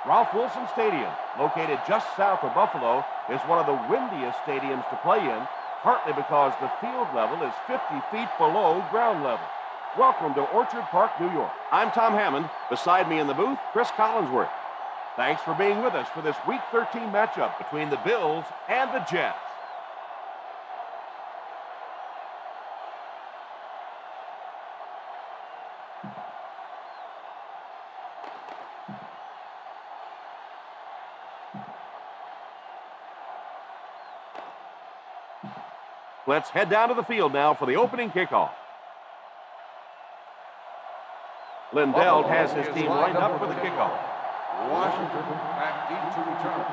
Ralph Wilson Stadium, located just south of Buffalo, is one of the windiest stadiums to play in, partly because the field level is 50 feet below ground level. Welcome to Orchard Park, New York. I'm Tom Hammond. Beside me in the booth, Chris Collinsworth. Thanks for being with us for this Week 13 matchup between the Bills and the Jets. Let's head down to the field now for the opening kickoff. Lindell has his team lined up for the kickoff. Washington back deep to return.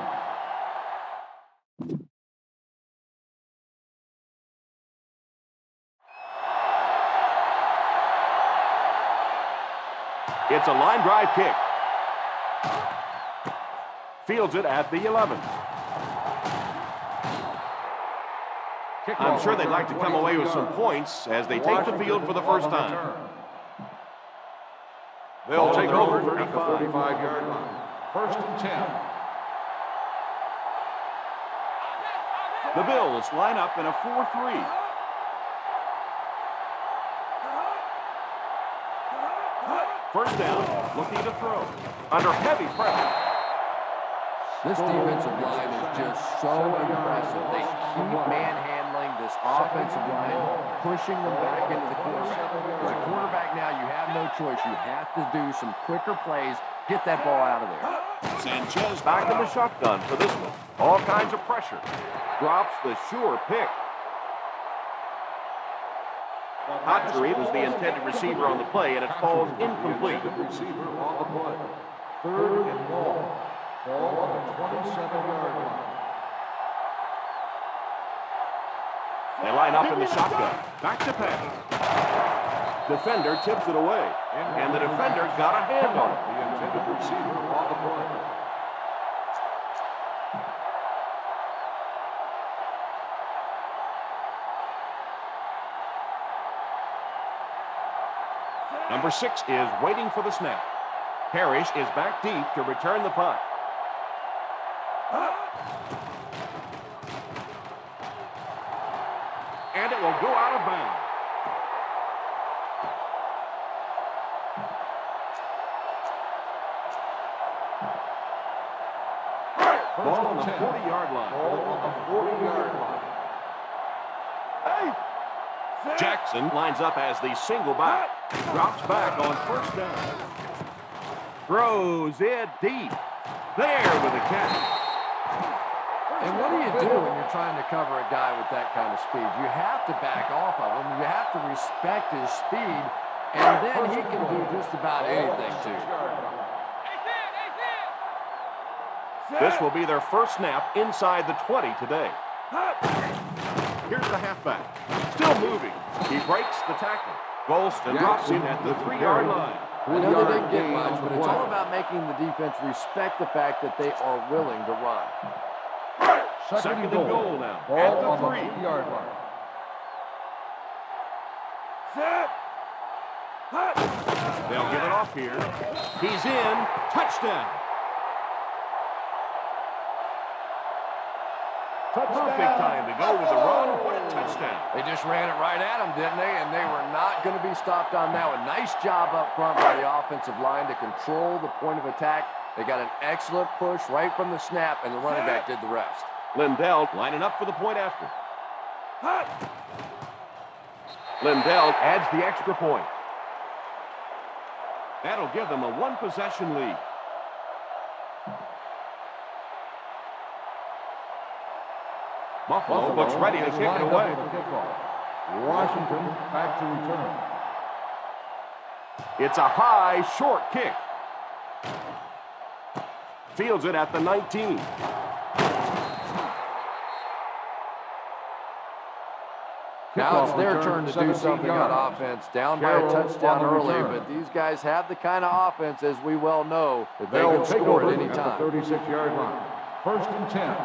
It's a line drive kick. Fields it at the 11. I'm sure they'd like to come away with some points as they take the field for the first time. They'll take over at the 35-yard line. First and 10. The Bills line up in a 4-3. First down, looking to throw. Under heavy pressure. This defensive line is just so impressive. They keep manhandling this offensive line, pushing them back into the corner. As a quarterback now, you have no choice. You have to do some quicker plays, get that ball out of there. Sanchez back in the shotgun for this one. All kinds of pressure. Drops the sure pick. Autry was the intended receiver on the play, and it falls incomplete. Receiver on the play. Third and long. Ball on the 27-yard line. They line up in the shotgun. Back to pass. Defender tips it away. And the defender got a hand on it. The intended receiver on the play. Number 6 is waiting for the snap. Parrish is back deep to return the punt. And it will go out of bounds. Ball on the 40-yard line. Ball on the 40-yard line. Jackson lines up as the single back. Drops back on first down. Throws it deep. There with a catch. And what do you do when you're trying to cover a guy with that kind of speed? You have to back off of him. You have to respect his speed, and then he can do just about anything, too. This will be their first snap inside the 20 today. Here's the halfback. Still moving. He breaks the tackle. Golston drops him at the 3-yard line. I know they didn't get much, but it's all about making the defense respect the fact that they are willing to run. Second and goal now. Ball At the on 3. the 3-yard line. They'll get it off here. He's in. Touchdown. Perfect time to go with the run. What a touchdown. They just ran it right at him, didn't they? And they were not going to be stopped on that one. Nice job up front by the offensive line to control the point of attack. They got an excellent push right from the snap, and the running back did the rest. Lindell lining up for the point after. Lindell adds the extra point. That'll give them a one-possession lead. Buffalo looks ready to kick it away. Washington back to return. It's a high, short kick. Fields it at the 19. Now it's their turn to do something on offense. Down by a touchdown early, but these guys have the kind of offense, as we well know, that they can score at any time. 36-yard line. First and 10.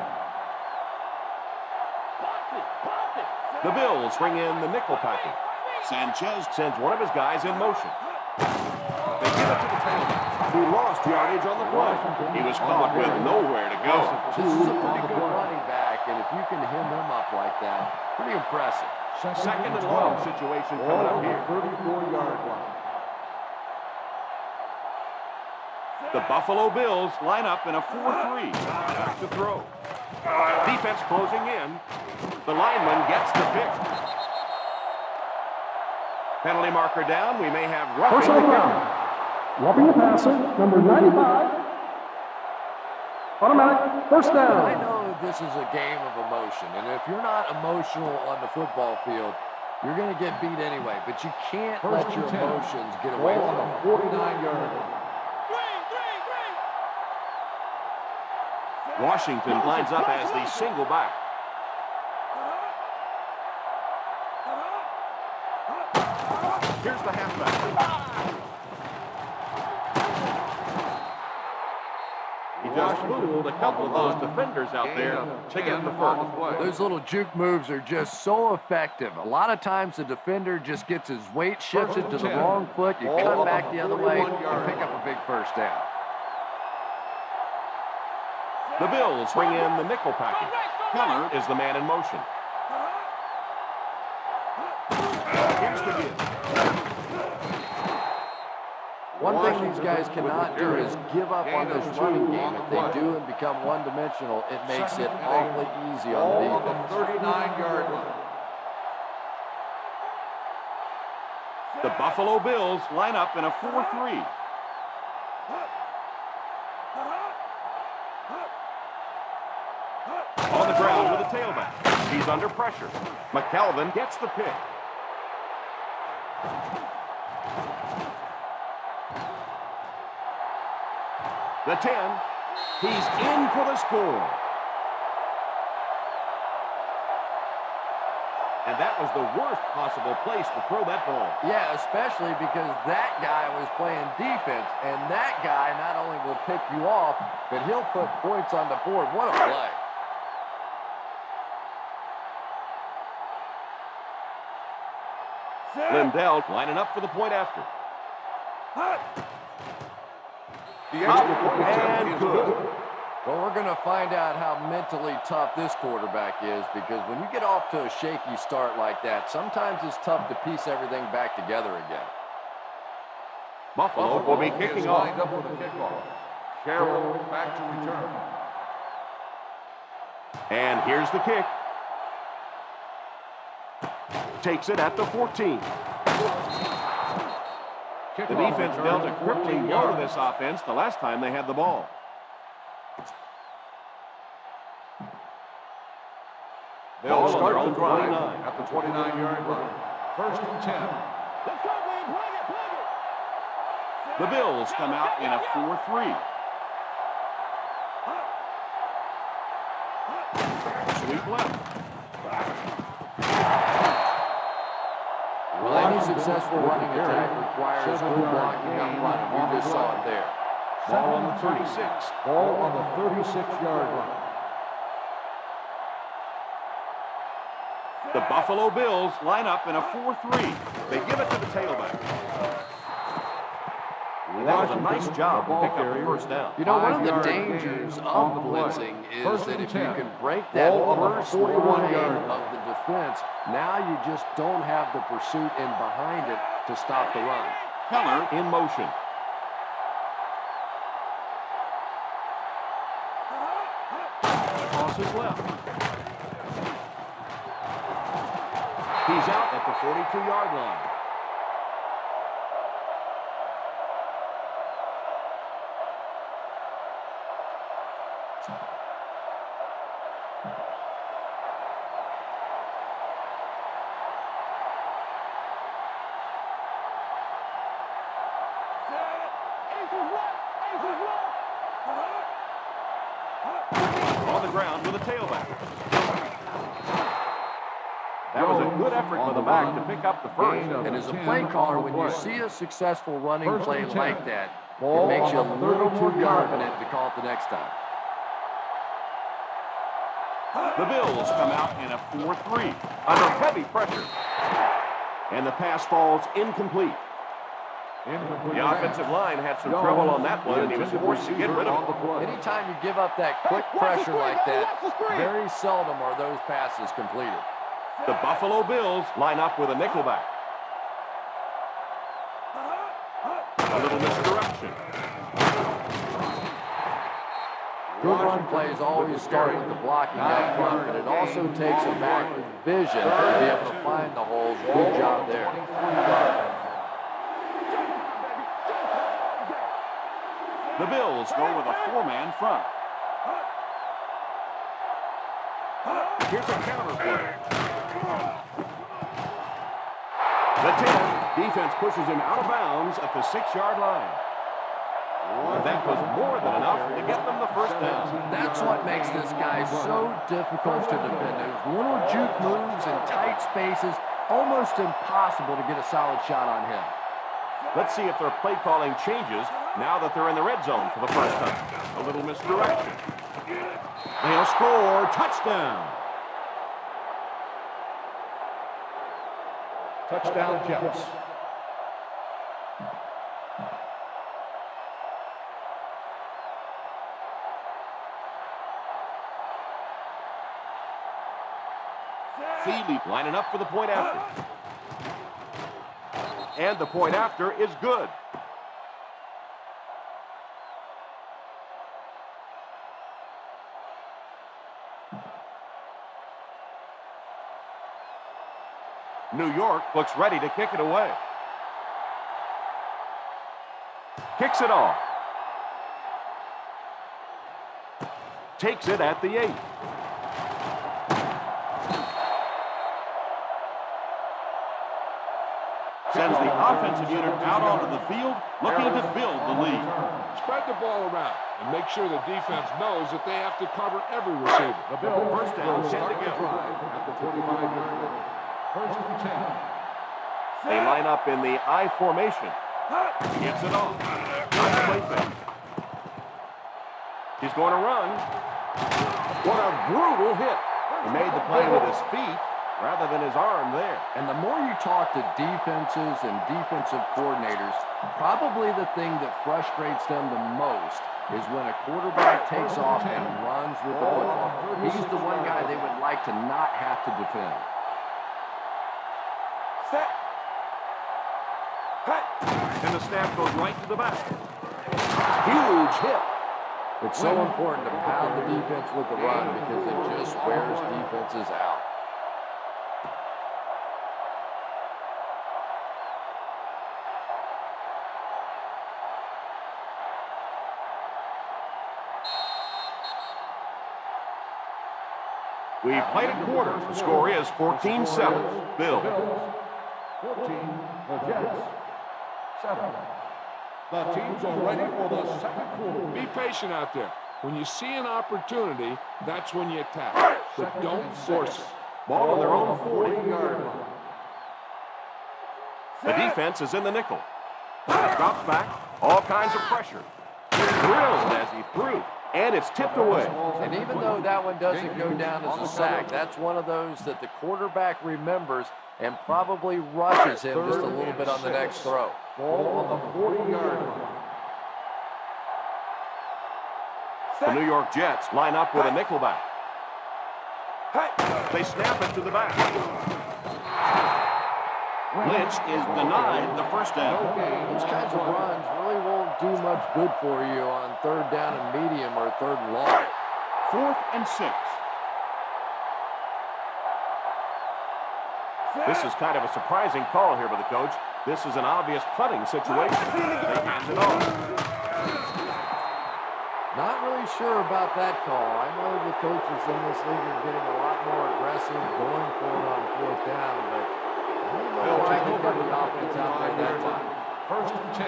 The Bills bring in the nickel package. Sanchez sends one of his guys in motion. They give it to the tailback. He lost yardage on the play. He was caught with nowhere to go. This is a pretty good running back, and if you can hem him up like that, pretty impressive. Second and long situation coming up here. 34-yard line. The Buffalo Bills line up in a 4-3. Back to throw. Defense closing in. The lineman gets the pick. Penalty marker down. We may have roughing the kicker. Roughing the passer, number 95. Automatic, first down. I know this is a game of emotion, and if you're not emotional on the football field, you're going to get beat anyway. But you can't let your emotions get away Ball from on you. the 49-yard line. Washington lines up as the single back. Here's the halfback. He just fooled a couple of those defenders out there to get the first. Those little juke moves are just so effective. A lot of times the defender just gets his weight shifted to the wrong foot. You cut back the other way and pick up a big first down. The Bills bring in the nickel package. Keller is the man in motion. Here's the give. One thing these guys cannot do is give up on this running game. If they do and become one-dimensional, it makes it awfully easy on the defense. 39-yard line. The Buffalo Bills line up in a 4-3. On the ground with a tailback. He's under pressure. McKelvin gets the pick. The 10. He's in for the score. And that was the worst possible place to throw that ball. Yeah, especially because that guy was playing defense, and that guy not only will pick you off, but he'll put points on the board. What a play. Lindell lining up for the point after. And good. Well, we're going to find out how mentally tough this quarterback is, because when you get off to a shaky start like that, sometimes it's tough to piece everything back together again. Buffalo will be kicking off. Lined up with a kickoff. Sherrill back to return. And here's the kick. Takes it at the 14. The defense dealt a crippling blow to this offense the last time they had the ball. They'll start the drive at the 29-yard line. First and 10. The Bills come out in a 4-3. Sweep left. Well, any successful running attack requires good blocking up front, and we just saw it there. Ball on the 36. Ball on the 36-yard line. The Buffalo Bills line up in a 4-3. They give it to the tailback. And that was a nice job to pick up the first down. You know, one of the dangers of blitzing is that if you can break that first line of the defense, now you just don't have the pursuit in behind it to stop the run. Keller in motion. Crosses left. He's out at the 42-yard line. On the ground with a tailback. That was a good effort by the back to pick up the first. And as a play caller, when you see a successful running play like that, it makes you a little more confident to call it the next time. The Bills come out in a 4-3 under heavy pressure. And the pass falls incomplete. The offensive line had some trouble on that one, and he was forced to get rid of it. Anytime you give up that quick pressure like that, very seldom are those passes completed. The Buffalo Bills line up with a nickelback. A little misdirection. Good run plays always start with the blocking up front, but it also takes a backward vision to be able to find the holes. Good job there. The Bills go with a four-man front. Here's a counter play. The 10. Defense pushes him out of bounds at the 6-yard line. And that was more than enough to get them the first down. That's what makes this guy so difficult to defend. Those little juke moves in tight spaces, almost impossible to get a solid shot on him. Let's see if their play calling changes now that they're in the red zone for the first time. A little misdirection. They'll score. Touchdown. Touchdown, Jets. Feely lining up for the point after. And the point after is good. New York looks ready to kick it away. Kicks it off. Takes it at the 8. Sends the offensive unit out onto the field, looking to build the lead. Spread the ball around and make sure the defense knows that they have to cover every receiver. The Bills first down, 10 to go. At the 25-yard line. First and 10. They line up in the I formation. Gets it off. On the play fake. He's going to run. What a brutal hit. He made the play with his feet rather than his arm there. And the more you talk to defenses and defensive coordinators, probably the thing that frustrates them the most is when a quarterback takes off and runs with the football. He's the one guy they would like to not have to defend. Set. And the snap goes right to the back. Huge hit. It's so important to pound the defense with the run because it just wears defenses out. We played a quarter. The score is 14-7. Bills. 14, the Jets. 7. The teams are ready for the second quarter. Be patient out there. When you see an opportunity, that's when you attack. But don't force it. Ball on their own 40-yard line. The defense is in the nickel. Drops back. All kinds of pressure. Drilled as he threw. And it's tipped away. And even though that one doesn't go down as a sack, that's one of those that the quarterback remembers and probably rushes him just a little bit on the next throw. Ball on the 40-yard line. The New York Jets line up with a nickelback. They snap it to the back. Lynch is denied the first down. Those kinds of runs really won't do much good for you on third down and medium or third and long. 4th and 6. This is kind of a surprising call here by the coach. This is an obvious punting situation. They hand it off. Not really sure about that call. I know the coaches in this league are getting a lot more aggressive going for it on 4th down, but I don't know why they got the offense out there that time. First and 10.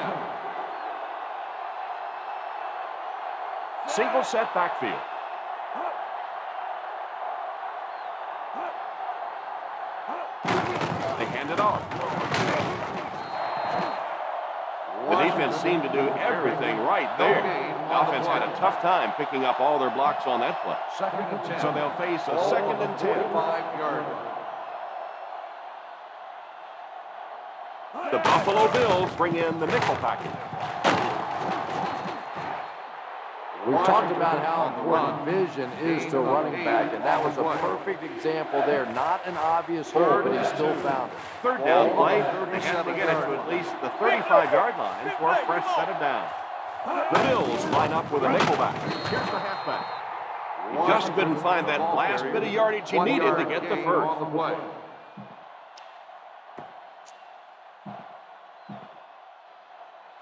Single set backfield. They hand it off. The defense seemed to do everything right there. The offense had a tough time picking up all their blocks on that play. Second and 10. So they'll face a 2nd and 10. 5-yard line. The Buffalo Bills bring in the nickel package. We talked about how important vision is to a running back, and that was a perfect example there. Not an obvious hole, but he still found it. Third down play. They have to get it to at least the 35-yard line for a fresh set of down. The Bills line up with a nickelback. Here's the halfback. He just couldn't find that last bit of yardage he needed to get the first.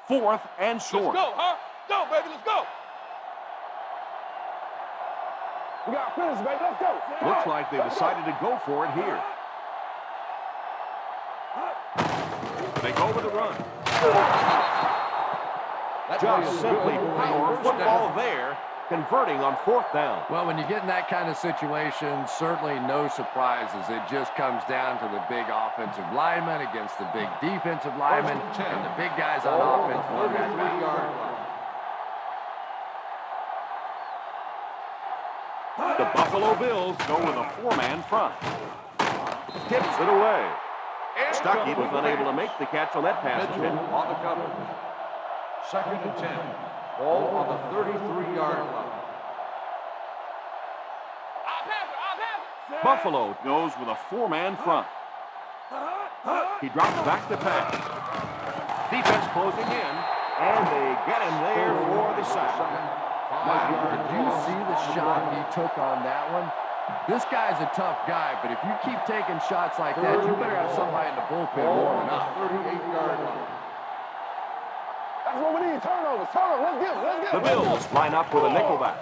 Fourth and short. Let's go, huh? Go, baby, let's go. We got finish, baby. Let's go. Looks like they decided to go for it here. They go with the run. Just simply power football there, converting on fourth down. Well, when you get in that kind of situation, certainly no surprises. It just comes down to the big offensive lineman against the big defensive lineman, and the big guys on offense won that battle. The Buffalo Bills go with a four-man front. Tips it away. Stuckey was unable to make the catch on that pass. On the cover. Second and 10. Ball on the 33-yard line. Buffalo goes with a four-man front. He drops back to pass. Defense closing in, and they get him there for the sack. Did you see the shot he took on that one? This guy's a tough guy, but if you keep taking shots like that, you better have somebody in the bullpen warming up. 38-yard line. That's what we need. Turnovers. Let's get it. The Bills line up with a nickelback.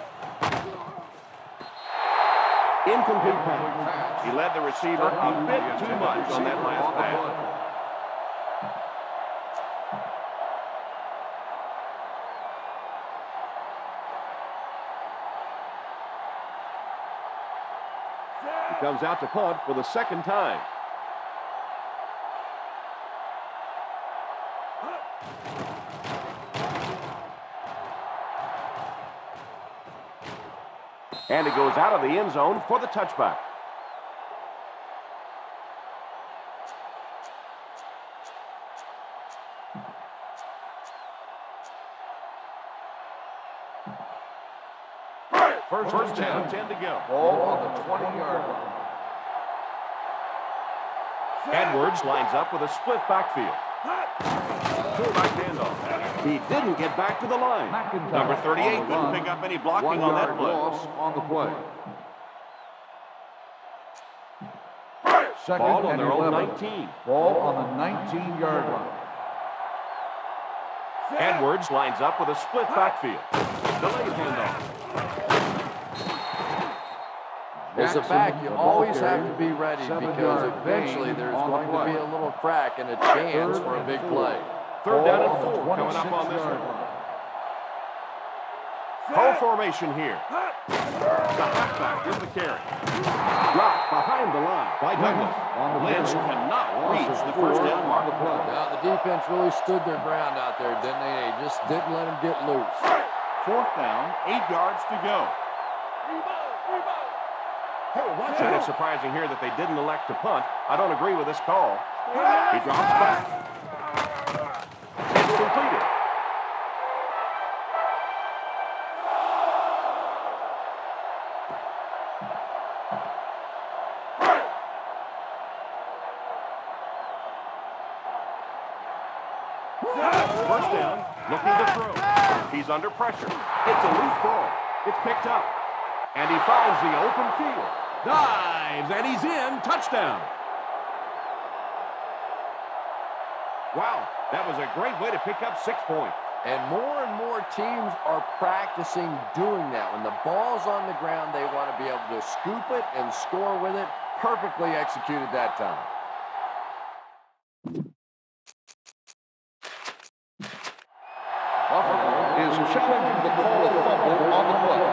Incomplete pass. He led the receiver a bit too much on that last pass. He comes out to punt for the second time. And it goes out of the end zone for the touchback. First down, 10 to go. Ball on the 20-yard line. Edwards lines up with a split backfield. Fullback handoff. He didn't get back to the line. Number 38 couldn't pick up any blocking on that play. Loss on the play. Second Ball on and their own 11. 19. Ball on the 19-yard line. Edwards lines up with a split backfield. Delayed handoff. As a back, you always have to be ready because eventually there's going to be a little crack and a chance for a big play. Third down and 4 coming up on this one. Full formation here. The halfback is the carry. Dropped behind the line by Douglas. Lynch cannot reach the first down mark. Now, the defense really stood their ground out there, didn't they? They just didn't let him get loose. Fourth down, 8 yards to go. And it's surprising here that they didn't elect to punt. I don't agree with this call. He drops back. It's completed. First down, looking to throw. He's under pressure. It's a loose ball. It's picked up. And he finds the open field. Dives, and he's in. Touchdown. Wow, that was a great way to pick up 6 points. And more teams are practicing doing that. When the ball's on the ground, they want to be able to scoop it and score with it. Perfectly executed that time. Buffalo is challenging the call of fumble on the play.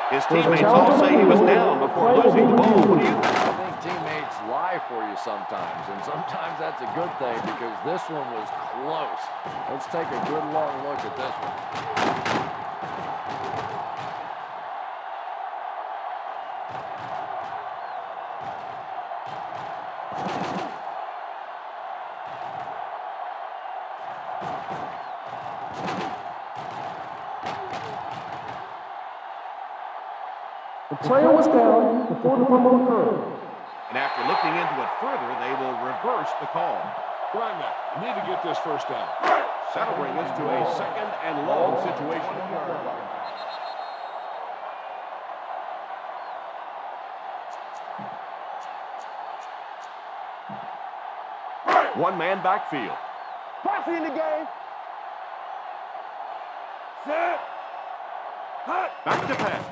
His teammates all say he was down before losing the ball. What do you think? I think teammates lie for you sometimes, and sometimes that's a good thing because this one was close. Let's take a good long look at this one. The player was down before the fumble occurred. And after looking into it further, they will reverse the call. Come on, Matt. You need to get this first down. That'll bring us to a second and long situation. One-man backfield. Posse in the game. Set. Back to pass.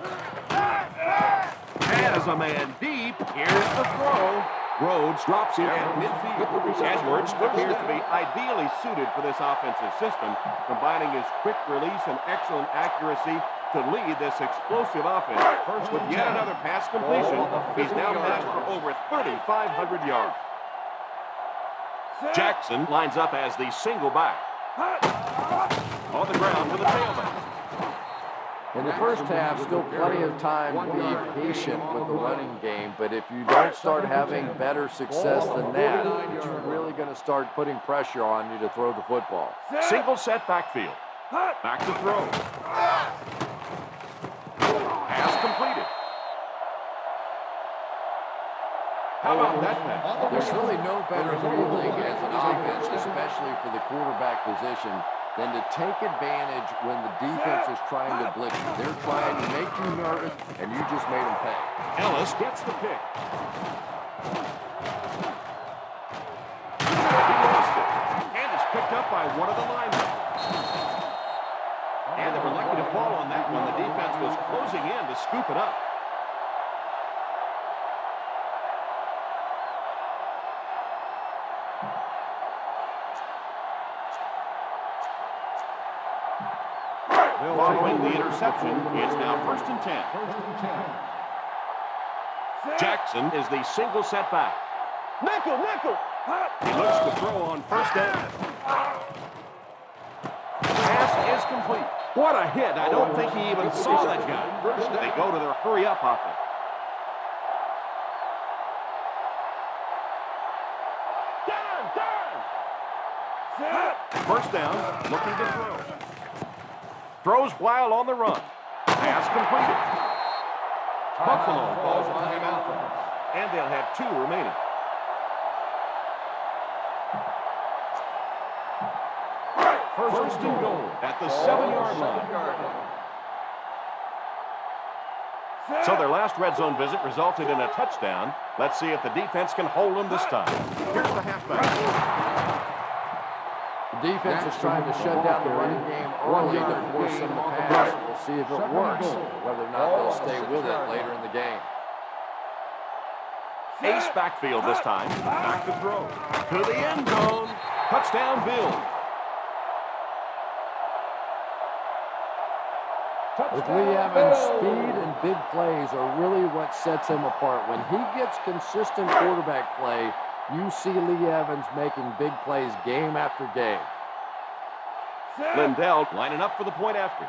Has a man deep. Here's the throw. Rhodes drops it at midfield. Edwards appears to be ideally suited for this offensive system, combining his quick release and excellent accuracy to lead this explosive offense. With yet another pass completion, he's now passed for over 3,500 yards. Jackson lines up as the single back. On the ground for the tailback. In the first half, still plenty of time to be patient with the running game, but if you don't start having better success than that, it's really going to start putting pressure on you to throw the football. Single set backfield. Back to throw. Pass completed. How about that pass? There's really no better feeling as an offense, especially for the quarterback position, than to take advantage when the defense is trying to blitz you. They're trying to make you nervous, and you just made them pay. Ellis gets the pick. He lost it. And it's picked up by one of the linemen. And they were lucky to fall on that one. The defense was closing in to scoop it up. Following the interception, it's now 1st and 10. Jackson is the single set back. Nickel. He looks to throw on 1st down. Pass is complete. What a hit. I don't think he even saw that guy. They go to their hurry-up offense. First down, looking to throw. Throws while on the run. Pass completed. Buffalo calls a timeout. And they'll have 2 remaining. First and goal at the 7-yard line. So their last red zone visit resulted in a touchdown. Let's see if the defense can hold them this time. Here's the halfback. The defense is trying to shut down the running game early to force them to pass. We'll see if it works, whether or not they'll stay with it later in the game. Ace backfield this time. Back to throw. To the end zone. Touchdown, Bills. With Lee Evans, speed and big plays are really what sets him apart. When he gets consistent quarterback play, you see Lee Evans making big plays game after game. Lindell lining up for the point after.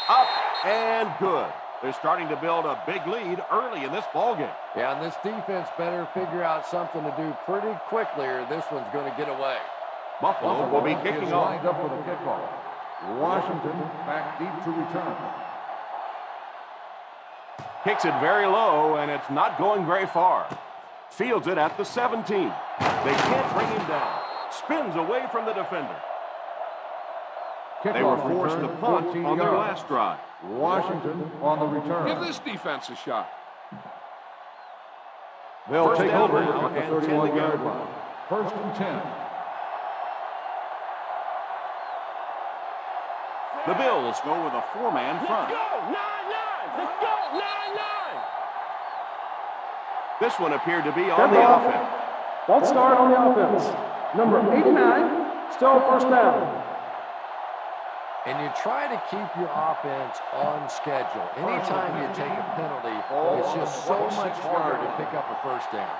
Up and good. They're starting to build a big lead early in this ballgame. Yeah, and this defense better figure out something to do pretty quickly or this one's going to get away. Buffalo will be kicking off. Lined up for the kickoff. Washington back deep to return. Kicks it very low, and it's not going very far. Fields it at the 17. They can't bring him down. Spins away from the defender. They were forced to punt on their last drive. Washington on the return. Give this defense a shot. They'll First take down over now at the and 31-yard line. 1st and 10. The Bills go with a 4-man front. Let's go, 9-9. Let's go, 9-9. This one appeared to be on the offense. Don't start on the offense. Number 89, still 1st down. And you try to keep your offense on schedule. Anytime you take a penalty, it's just so much harder to pick up a 1st down.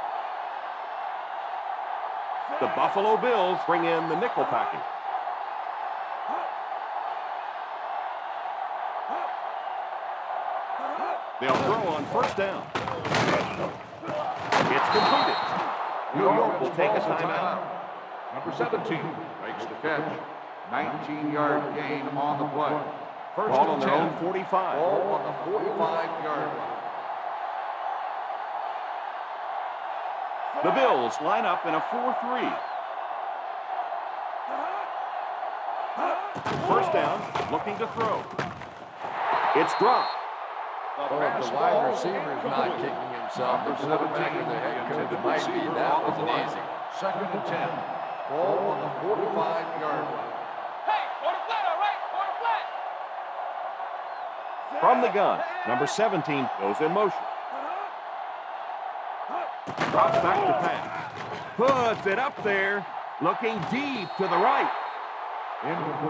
The Buffalo Bills bring in the nickel package. They'll throw on 1st down. It's completed. New York will take a timeout. Number 17 makes the catch. 19-yard gain on the play. Ball on their own 45. Ball on the 45-yard line. The Bills line up in a 4-3. First down, looking to throw. It's dropped. Well, if the wide receiver's not kicking himself, the quarterback or the head coach might be. That wasn't easy. 2nd and 10. Ball on the 45-yard line. Hey, quarter flat, all right? Quarter flat. From the gun, number 17 goes in motion. Drops back to pass. Puts it up there, looking deep to the right.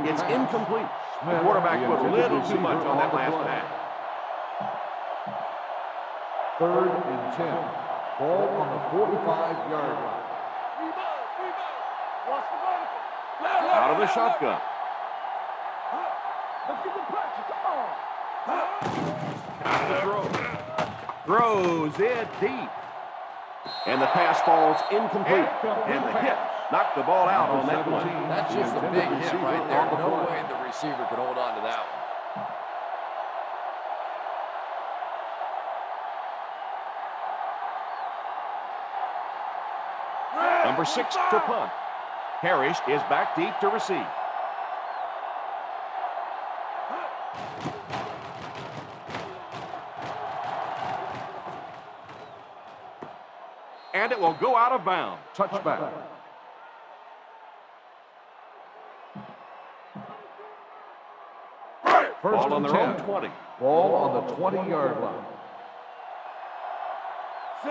It's incomplete. The quarterback put a little too much on that last pass. 3rd and 10. Ball on the 45-yard line. Out of the shotgun. Let's get the pressure. Come on. Out of the throw. Throws it deep. And the pass falls incomplete. And the hit knocked the ball out on that one. That's just a big hit right there. No way the receiver could hold on to that one. Number 6 to punt. Parrish is back deep to receive. And it will go out of bounds. Touchback. Ball on their own 20. Ball on the 20-yard line.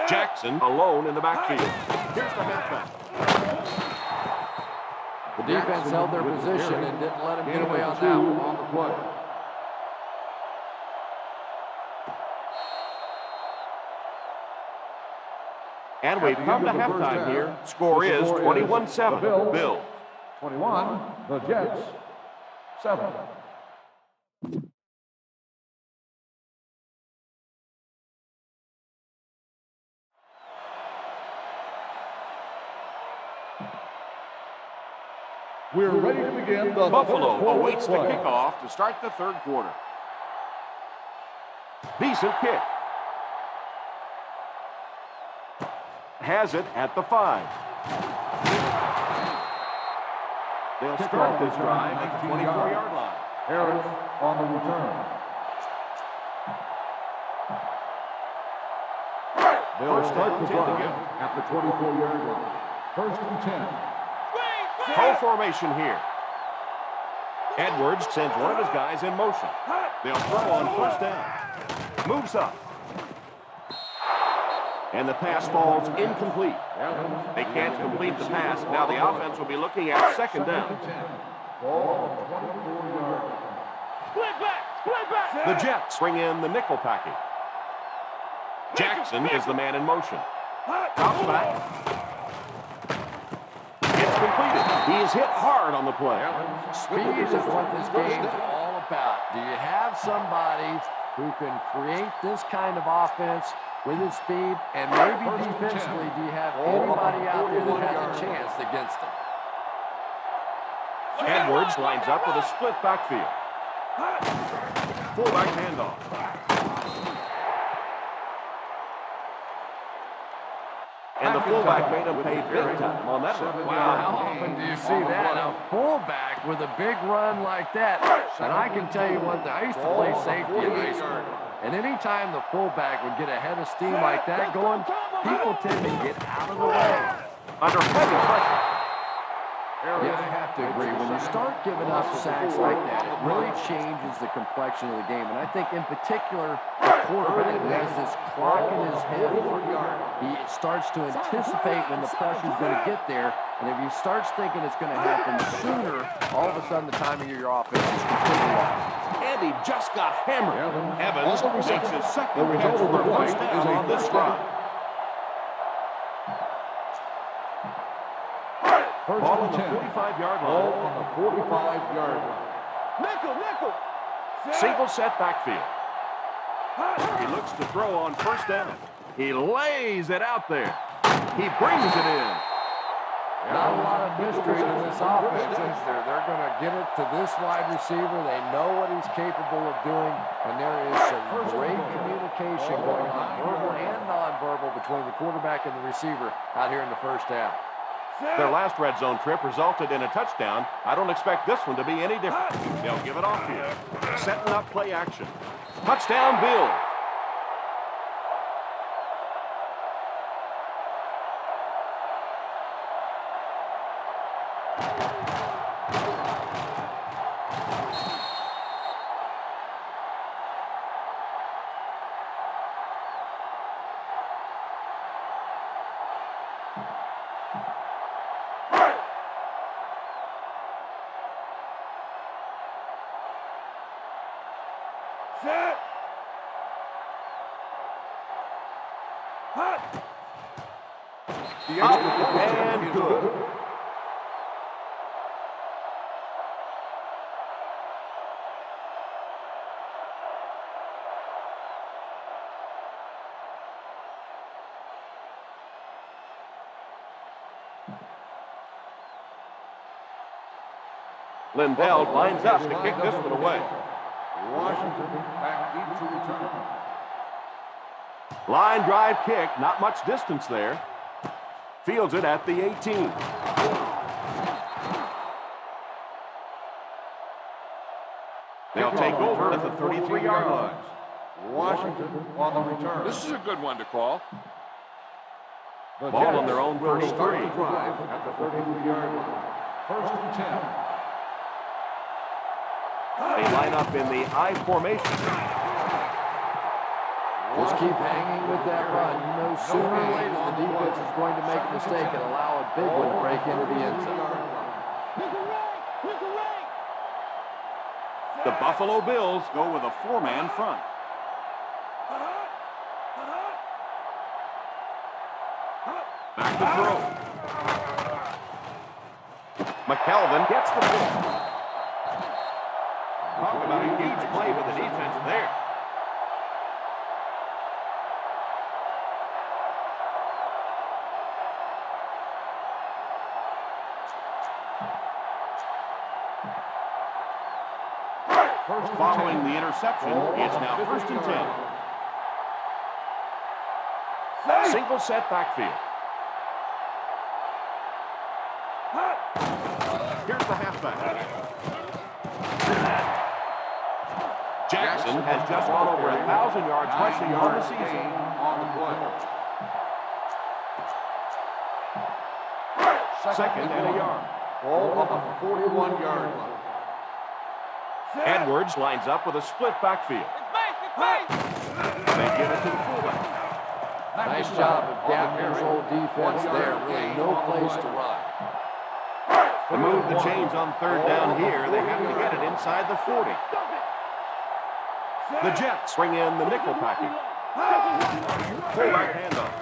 Jackson alone in the backfield. Here's the halfback. The defense held their position and didn't let him get away on that one. On the play. And we've come to halftime here. Score is 21-7. Bills. 21, the Jets, 7. We're ready to begin the Buffalo third awaits the play. kickoff to start the third quarter. Decent kick. Has it at the 5. They'll start this drive at the 24-yard line. Harris on the return. They'll First start down, the 10 to drive go. at the 24-yard line. 1st and 10. Full formation here. Edwards sends one of his guys in motion. They'll throw on first down. Moves up. And the pass falls incomplete. They can't complete the pass. Now the offense will be looking at second down. Ball on the 24-yard line. Split back. The Jets bring in the nickel package. Jackson is the man in motion. Drops back. It's completed. He is hit hard on the play. Speed is what this game's all about. Do you have somebody who can create this kind of offense with his speed? And maybe defensively, do you have anybody out there that has a chance against him? Edwards lines up with a split backfield. Fullback handoff. And the fullback made him pay big time on that one. Wow, how often do you see that? A fullback with a big run like that. And I can tell you one thing, I used to play safety in high school. And anytime the fullback would get a head of steam like that going, people tend to get out of the way. Under heavy pressure. Yeah, I have to agree. When you start giving up sacks like that, it really changes the complexion of the game. And I think in particular, the quarterback who has this clock in his head, he starts to anticipate when the pressure is going to get there. And if he starts thinking it's going to happen sooner, all of a sudden the timing of your offense is completely off. And he just got hammered. Evans makes his second The result catch of the for play first is down a on this first drive. down. Ball on the 45-yard Ball line. on the 45-yard line. Nickel. Single set backfield. He looks to throw on first down. He lays it out there. He brings it in. Not a lot of mystery to this offense, is there? They're going to get it to this wide receiver. They know what he's capable of doing, and there is some great communication going on, verbal and nonverbal, between the quarterback and the receiver out here in the first half. Their last red zone trip resulted in a touchdown. I don't expect this one to be any different. They'll give it off here. Setting up play action. Touchdown, Bills. Set. Hot. And good. Lindell lines up to kick this one away. Washington back deep to return. Line drive kick, not much distance there. Fields it at the 18. They'll take over at the 33-yard line. Washington on the return. This is a good one to call. Ball on their own 33. Drive at the 33-yard line. First and 10. They line up in the I formation. Just keep hanging with that run. You know, sooner or later the defense is going to make a mistake and allow a big one to break into the end zone. The Buffalo Bills go with a four-man front. Back to throw. McKelvin gets the ball. Talk about a huge play with the defense there. Following the interception, it's now first and 10. Single set backfield. Here's the halfback. Jackson has just gone over 1,000 yards rushing on the season. On the play. Second and a yard. Ball on the 41-yard line. Edwards lines up with a split backfield. They give it to the fullback. Nice job of gap control defense there. Really no place to run. To move the chains on third down here, they have to get it inside the 40. The Jets bring in the nickel package. Fullback handoff.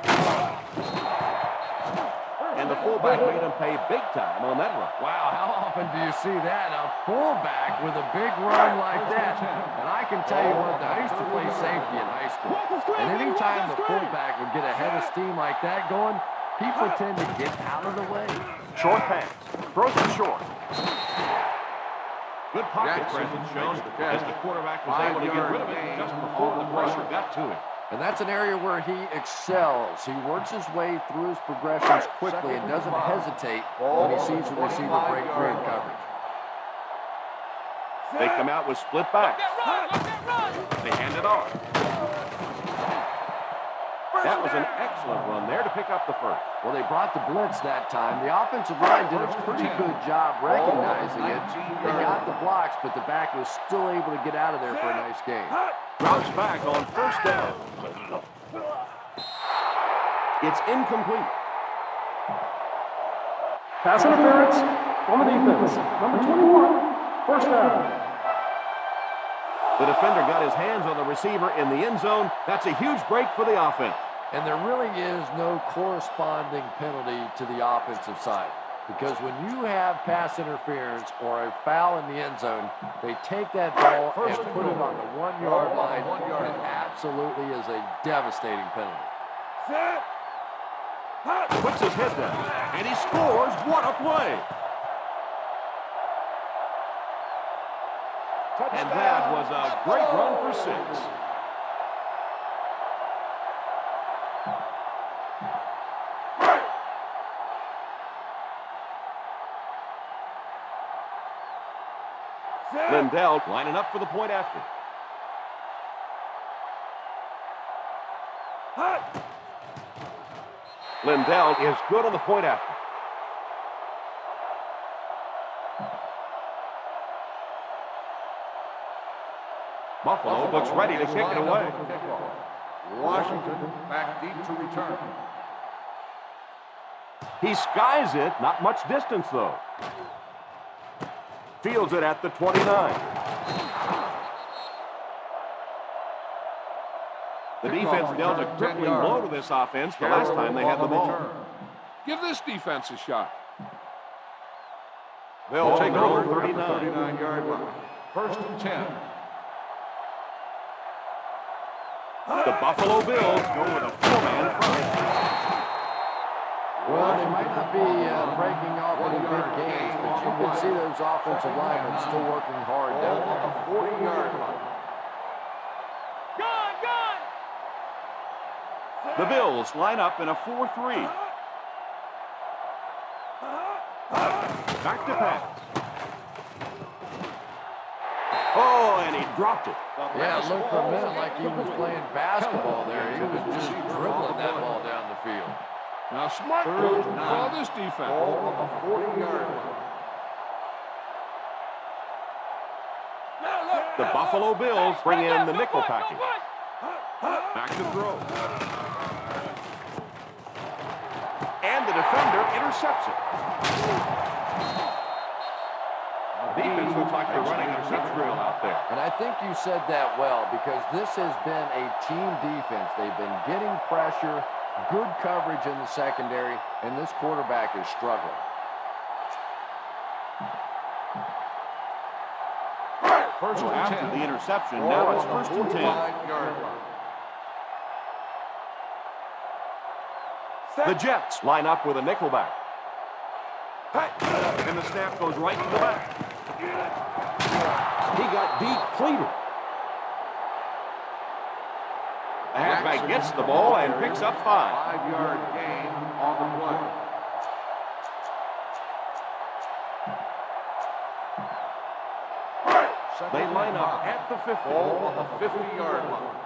And the fullback made him pay big time on that run. Wow, how often do you see that? A fullback with a big run like that. And I can tell you what, I used to play safety in high school. And any time the fullback would get a head of steam like that going, people tend to get out of the way. Short pass. Throws it short. Good pocket presence shown as the quarterback was able to get rid of it just before the pressure got to him. And that's an area where he excels. He works his way through his progressions quickly and doesn't hesitate when he sees the receiver break free in coverage. They come out with split backs. They hand it off. That was an excellent run there to pick up the first. Well, they brought the blitz that time. The offensive line did a pretty good job recognizing it. They got the blocks, but the back was still able to get out of there for a nice gain. Drops back on first down. It's incomplete. Pass interference on the defense. Number 21, first down. The defender got his hands on the receiver in the end zone. That's a huge break for the offense. And there really is no corresponding penalty to the offensive side. Because when you have pass interference or a foul in the end zone, they take that ball and put it on the 1-yard line. It absolutely is a devastating penalty. Puts his head down, and he scores. What a play! And that was a great run for 6. Lindell lining up for the point after. Lindell is good on the point after. Buffalo looks ready to kick it away. Washington back deep to return. He skies it, not much distance though. Fields it at the 29. The defense dealt a crippling blow to this offense the last time they had the ball. Give this defense a shot. They'll take over 39. 39-yard line. First and 10. The Buffalo Bills go with a 4-man front. Well, they might not be breaking off any big games, but you can see those offensive linemen still working hard down there. A 40-yard line. Gone! The Bills line up in a 4-3. Back to pass. Oh, and he dropped it. Yeah, it looked for a minute like he was playing basketball there. He was just dribbling that ball down the field. Now, smart coach call this defense. Ball on the 40-yard line. The Buffalo Bills bring in the nickel package. Back to throw. And the defender intercepts it. The defense looks like they're running a zip drill out there. And I think you said that well, because this has been a team defense. They've been getting pressure, good coverage in the secondary, and this quarterback is struggling. First and 10. After the interception, now it's first and 10. The Jets line up with a nickelback. And the snap goes right to the back. He got deep, cleated. The halfback gets the ball and picks up 5. 5-yard gain on the play. They line up at the 50. Ball on the 50-yard line.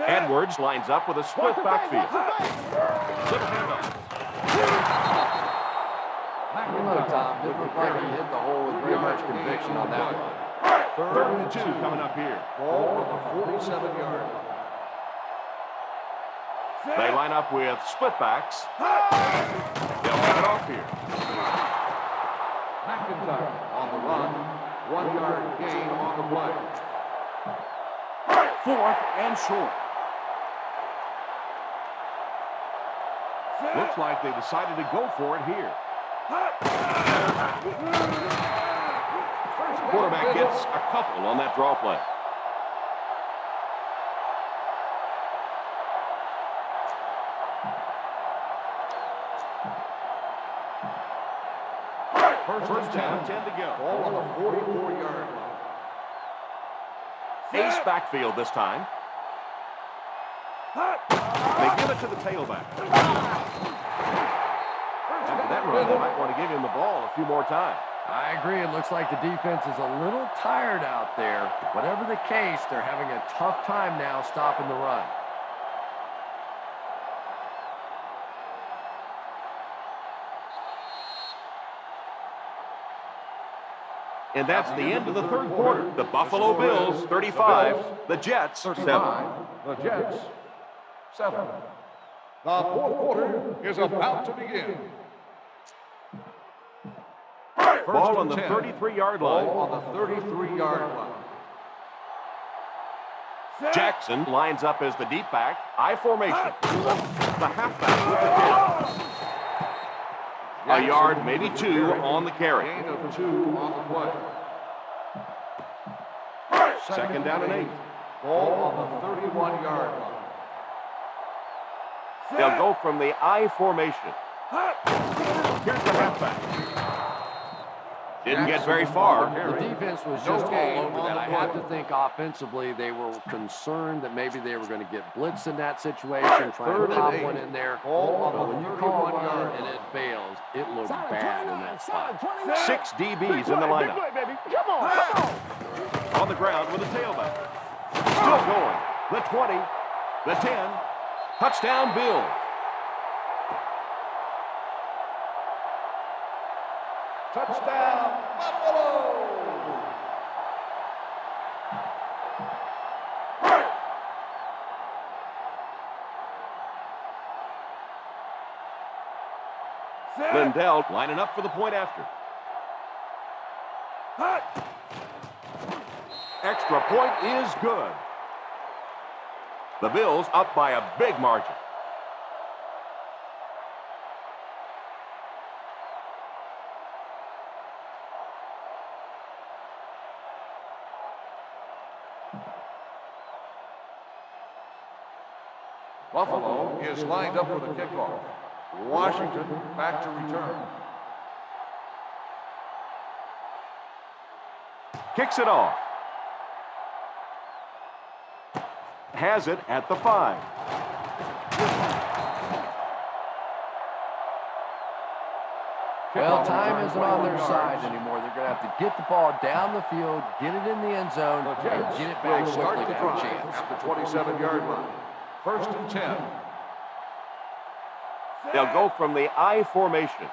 Edwards lines up with a split backfield. Little handoff. Hello, Tom. Didn't look like he hit the hole with very much conviction on that one. Third and 2 coming up here. Ball on the 47-yard line. They line up with split backs. They'll have it off here. McIntyre on the run. 1-yard gain on the play. 4th and short. Looks like they decided to go for it here. Quarterback gets a couple on that draw play. First down, 10 to go. Ball on the 44-yard line. Ace backfield this time. They give it to the tailback. After that run, they might want to give him the ball a few more times. I agree. It looks like the defense is a little tired out there. Whatever the case, they're having a tough time now stopping the run. And that's the end of the third quarter. The Buffalo Bills, 35. The Jets, 7. The Jets, 7. The fourth quarter is about to begin. Ball on the 33-yard line. Ball on the 33-yard line. Jackson lines up as the deep back. I formation. The halfback with the catch. A yard, maybe 2 on the carry. Gain of 2 on the play. Second down and 8. Ball on the 31-yard line. They'll go from the I formation. Here's the halfback. Didn't get very far. The defense was just all over that. I have to think offensively they were concerned that maybe they were going to get blitzed in that situation, trying to pop one in there. But when you call one run and it fails, it looks bad in that spot. 6 DBs in the lineup. Come on. On the ground with a tailback. Still going. The 20, the 10. Touchdown, Bills. Touchdown, Buffalo! Lindell lining up for the point after. Extra point is good. The Bills up by a big margin. Buffalo is lined up for the kickoff. Washington back to return. Kicks it off. Has it at the 5. Well, time isn't on their side anymore. They're going to have to get the ball down the field, get it in the end zone, and get it back quickly to have a chance. At the 27-yard line. 1st and 10. They'll go from the I formation.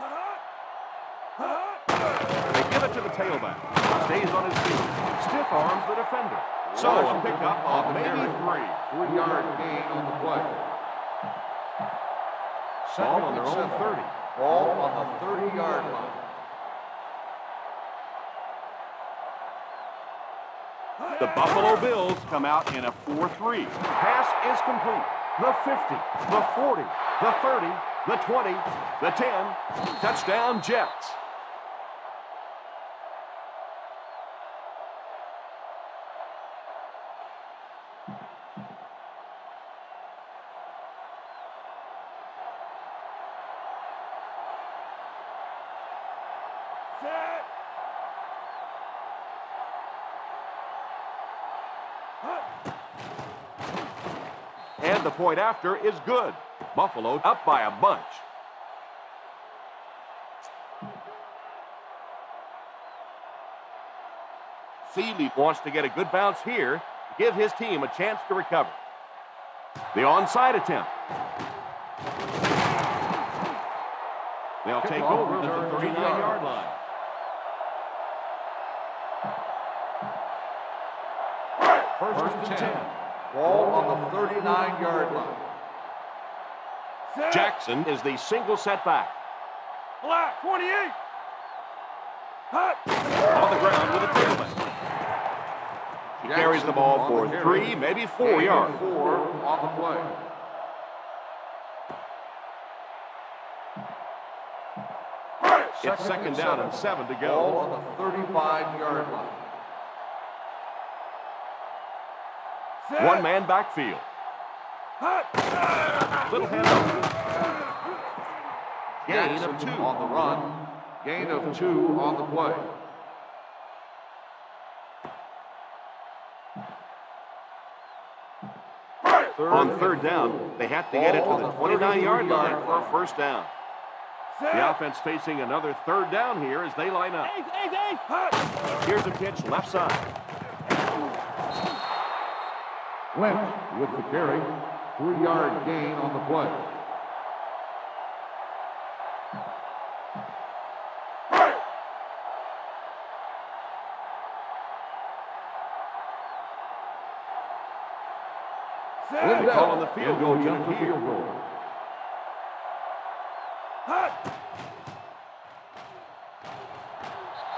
They give it to the tailback. Stays on his feet. Stiff arms the defender. So a pickup of maybe 3. 3-yard gain on the play. Ball on their own 30. Ball on the 30-yard line. The Buffalo Bills come out in a 4-3. Pass is complete. The 50, the 40, the 30, the 20, the 10. Touchdown, Jets. And the point after is good. Buffalo up by a bunch. Seeley wants to get a good bounce here to give his team a chance to recover. The onside attempt. They'll take over at the 39-yard line. First and 10. Ball on the 39-yard line. Jackson is the single setback. Black, 28. On the ground with a tailback. He carries the ball for 3, maybe 4 yards. 4 on the play. It's second down and 7 to Ball go. on the 35-yard line. One man backfield. Little handoff. Gain of 2 on the run. Gain of 2 on the play. On third down, they have to get it to the 29-yard line for a first down. The offense facing another third down here as they line up. Here's a pitch left side. Lynch with the carry. 3-yard gain on the play. They call on the field goal unit here.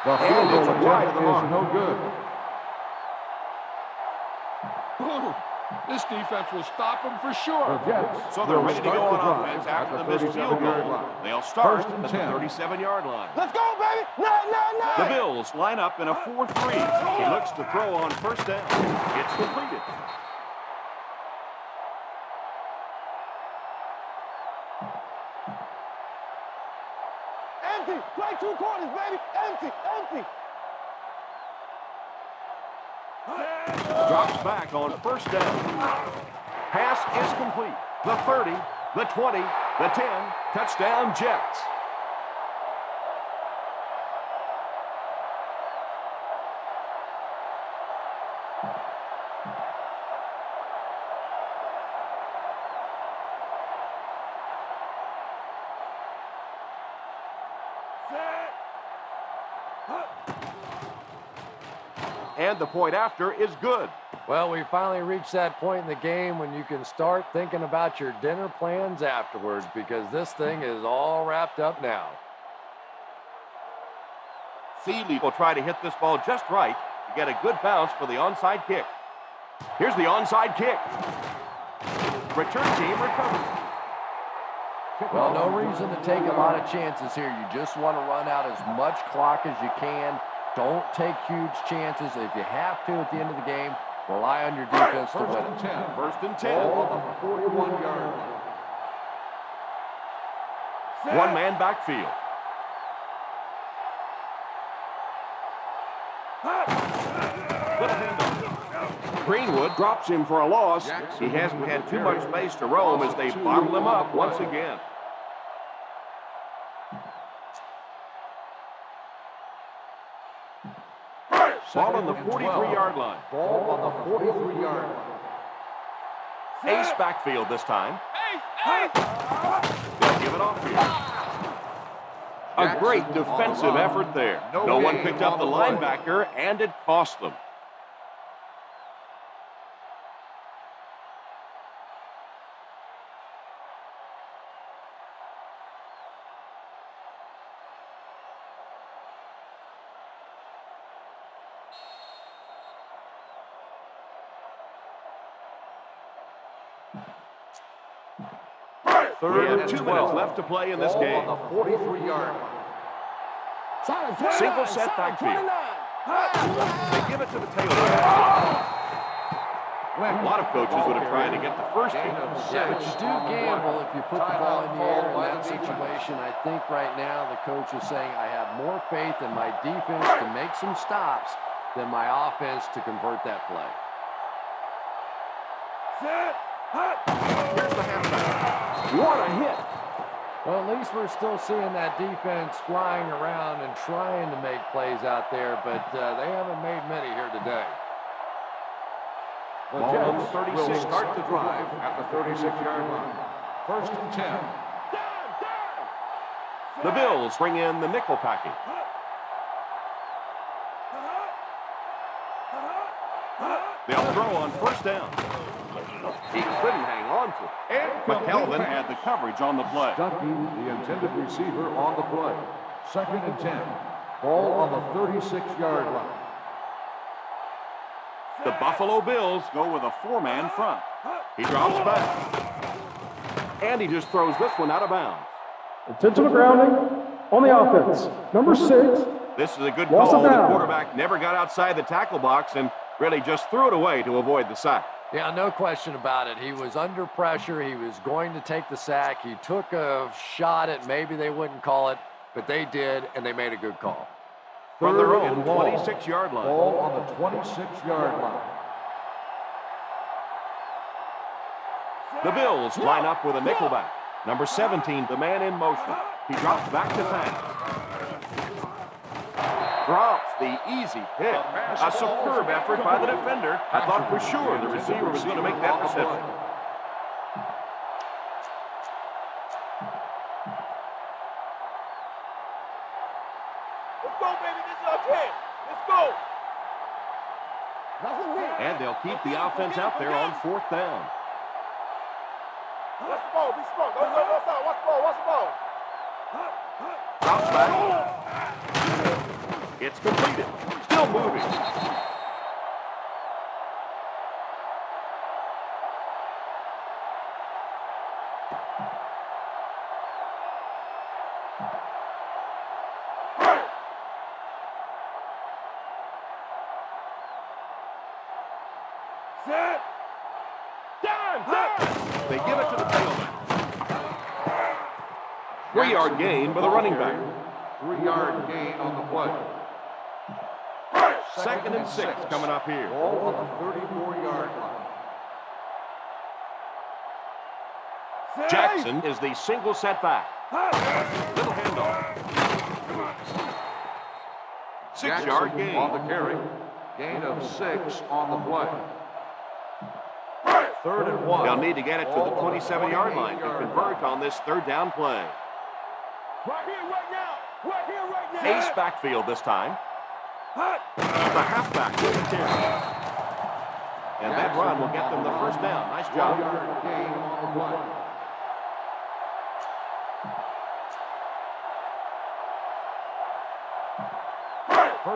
The field goal attempt is no good. This defense will stop them for sure. So they're ready to go on offense after the missed field goal. They'll start at the 37-yard line. Let's go, baby. No. The Bills line up in a 4-3. He looks to throw on first down. It's completed. two quarters, baby. Empty, empty. Drops back on first down. Pass is complete. The 30, the 20, the 10. Touchdown, Jets. And the point after is good. Well, we finally reached that point in the game when you can start thinking about your dinner plans afterwards, because this thing is all wrapped up now. Thiele will try to hit this ball just right to get a good bounce for the onside kick. Here's the onside kick. Return team recovers. Well, no reason to take a lot of chances here. You just want to run out as much clock as you can. Don't take huge chances. If you have to at the end of the game, rely on your defense to win it. First and 10. Ball on the 41-yard line. One-man backfield. Greenwood drops him for a loss. He hasn't had too much space to roam as they bottle him up once again. Ball on the 43-yard line. Ball on the 43-yard line. Ace backfield this time. They'll give it off here. A great defensive effort there. No one picked up the linebacker, and it cost them. Third and 2 minutes left to play in this game. On the 43-yard line. Single set backfield. They give it to the tailback. A lot of coaches would have tried to get the first one. Yeah, but you do gamble if you put the ball in the air in that situation. I think right now the coach is saying I have more faith in my defense to make some stops than my offense to convert that play. Here's the halfback. What a hit. Well, at least we're still seeing that defense flying around and trying to make plays out there, but they haven't made many here today. The Jets will start the drive at the 36-yard line. First and 10. The Bills bring in the nickel package. They'll throw on first down. He couldn't hang on to it. But Kelvin had the coverage on the play. Stuckey, the intended receiver, on the play. Second and 10. Ball on the 36-yard line. The Buffalo Bills go with a four-man front. He drops back. And he just throws this one out of bounds. Intentional grounding on the offense. Number 6. This is a good Loss call. of The down. quarterback never got outside the tackle box and really just threw it away to avoid the sack. Yeah, no question about it. He was under pressure. He was going to take the sack. He took a shot at maybe they wouldn't call it, but they did, and they made a good call. From their Third own and long. 26-yard line. Ball on the 26-yard line. The Bills line up with a nickelback. Number 17, the man in motion. He drops back to pass. Drops the easy pick. A superb effort by the defender. I thought for sure the receiver was going to make that reception. Let's go, baby. This is our chance. Let's go. And they'll keep the offense out there on fourth down. Watch the ball. Be smart. Don't go outside. Watch the ball. Watch the ball. Drops back. It's completed. Still moving. Set. Down. They give it to the tailback. 3-yard gain by the running back. 3-yard gain on the play. Second and 6 coming up here. Ball on the 34-yard line. Jackson is the single setback. Little handoff. 6-yard gain. On the carry. Gain of 6 on the play. 3rd and 1. They'll need to get it to the 27-yard line to convert on this 3rd down play. Right here, right now. Right here, right now. Ace backfield this time. The halfback with the carry. And that run will get them the 1st down. Nice job. 4-yard gain on the play.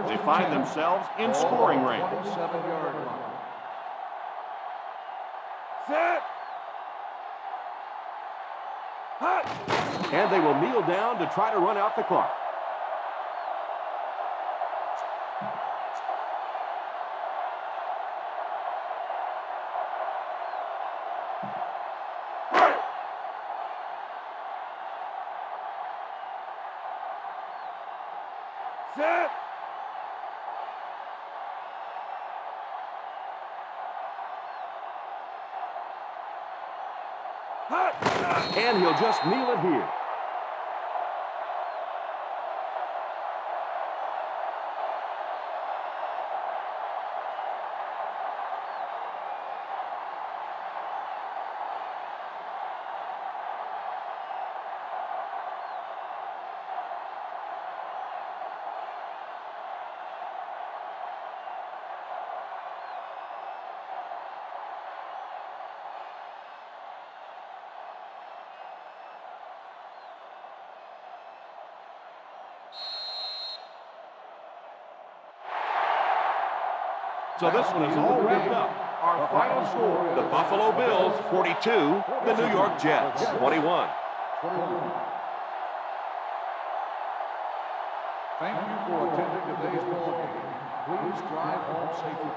They find themselves in scoring range. 27-yard line. Set. And they will kneel down to try to run out the clock. Set. And he'll just kneel it here. So this one is all wrapped up. Our final score, the Buffalo Bills 42, the New York Jets 21. Thank you for attending today's ball game. Please drive home safely.